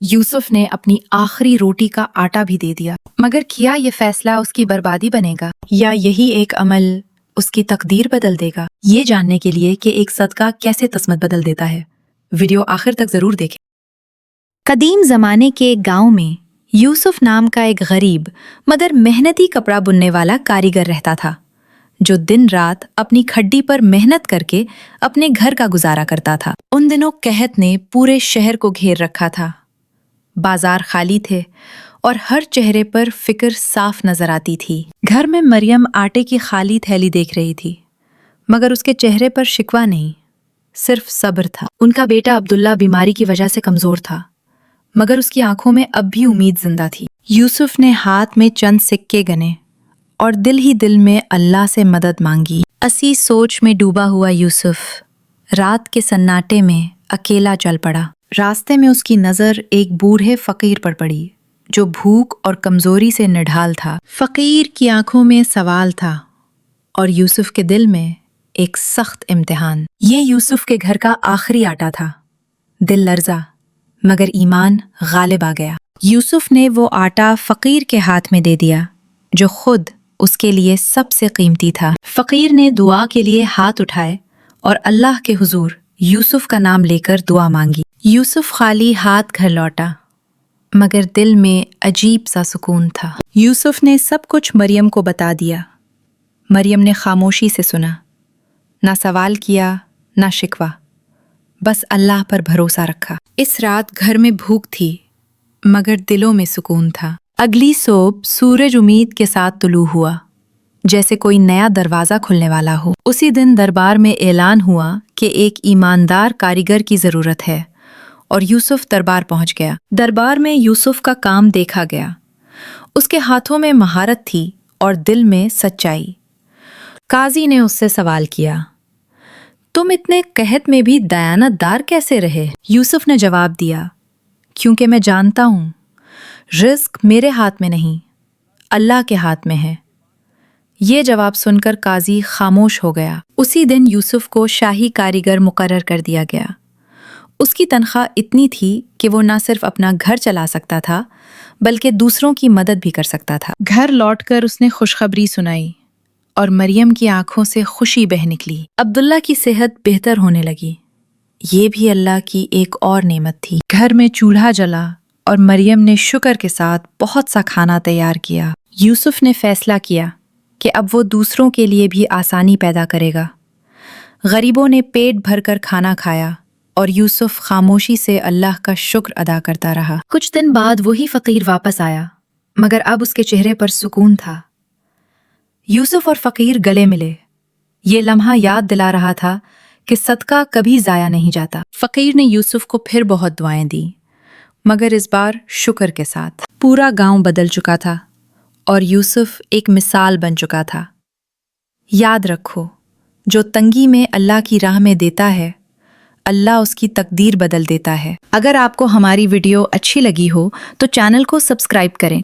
यूसुफ ने अपनी आखिरी रोटी का आटा भी दे दिया, मगर क्या ये फैसला उसकी बर्बादी बनेगा या यही एक अमल उसकी तकदीर बदल देगा? ये जानने के लिए कि एक सदका कैसे किस्मत बदल देता है, वीडियो आखिर तक जरूर देखें। कदीम जमाने के एक गांव में यूसुफ नाम का एक गरीब मगर मेहनती कपड़ा बुनने वाला कारीगर रहता था, जो दिन रात अपनी खड्डी पर मेहनत करके अपने घर का गुजारा करता था। उन दिनों कहत ने पूरे शहर को घेर रखा था। बाजार खाली थे और हर चेहरे पर फिक्र साफ नजर आती थी। घर में मरियम आटे की खाली थैली देख रही थी, मगर उसके चेहरे पर शिकवा नहीं, सिर्फ सब्र था। उनका बेटा अब्दुल्ला बीमारी की वजह से कमजोर था, मगर उसकी आंखों में अब भी उम्मीद जिंदा थी। यूसुफ ने हाथ में चंद सिक्के गने और दिल ही दिल में अल्लाह से मदद मांगी। असी सोच में डूबा हुआ यूसुफ रात के सन्नाटे में अकेला चल पड़ा। रास्ते में उसकी नज़र एक बूढ़े फकीर पर पड़ी, जो भूख और कमजोरी से निढाल था। फकीर की आंखों में सवाल था और यूसुफ के दिल में एक सख्त इम्तिहान। ये यूसुफ के घर का आखिरी आटा था। दिल लर्जा मगर ईमान गालिब आ गया। यूसुफ ने वो आटा फकीर के हाथ में दे दिया, जो खुद उसके लिए सबसे कीमती था। फकीर ने दुआ के लिए हाथ उठाए और अल्लाह के हुजूर यूसुफ का नाम लेकर दुआ मांगी। यूसुफ खाली हाथ घर लौटा, मगर दिल में अजीब सा सुकून था। यूसुफ ने सब कुछ मरियम को बता दिया। मरियम ने खामोशी से सुना, ना सवाल किया ना शिकवा, बस अल्लाह पर भरोसा रखा। इस रात घर में भूख थी, मगर दिलों में सुकून था। अगली सुबह सूरज उम्मीद के साथ तुलू हुआ, जैसे कोई नया दरवाजा खुलने वाला हो। उसी दिन दरबार में ऐलान हुआ कि एक ईमानदार कारीगर की जरूरत है, और यूसुफ दरबार पहुंच गया। दरबार में यूसुफ का काम देखा गया। उसके हाथों में महारत थी और दिल में सच्चाई। काजी ने उससे सवाल किया, तुम इतने कहत में भी दयानतदार कैसे रहे? यूसुफ ने जवाब दिया, क्योंकि मैं जानता हूं रिस्क मेरे हाथ में नहीं, अल्लाह के हाथ में है। ये जवाब सुनकर काजी खामोश हो गया। उसी दिन यूसुफ को शाही कारीगर मुकर्रर कर दिया गया। उसकी तनख्वाह इतनी थी कि वो न सिर्फ अपना घर चला सकता था, बल्कि दूसरों की मदद भी कर सकता था। घर लौटकर उसने खुशखबरी सुनाई और मरियम की आंखों से खुशी बह निकली। अब्दुल्ला की सेहत बेहतर होने लगी। ये भी अल्लाह की एक और नेमत थी। घर में चूल्हा जला और मरियम ने शुक्र के साथ बहुत सा खाना तैयार किया। यूसुफ ने फैसला किया कि अब वो दूसरों के लिए भी आसानी पैदा करेगा। गरीबों ने पेट भरकर खाना खाया और यूसुफ खामोशी से अल्लाह का शुक्र अदा करता रहा। कुछ दिन बाद वही फकीर वापस आया, मगर अब उसके चेहरे पर सुकून था। यूसुफ और फकीर गले मिले। ये लम्हा याद दिला रहा था कि सदका कभी जाया नहीं जाता। फकीर ने यूसुफ को फिर बहुत दुआएं दी, मगर इस बार शुक्र के साथ। पूरा गांव बदल चुका था और यूसुफ एक मिसाल बन चुका था। याद रखो, जो तंगी में अल्लाह की राह में देता है, अल्लाह उसकी तकदीर बदल देता है। अगर आपको हमारी वीडियो अच्छी लगी हो तो चैनल को सब्सक्राइब करें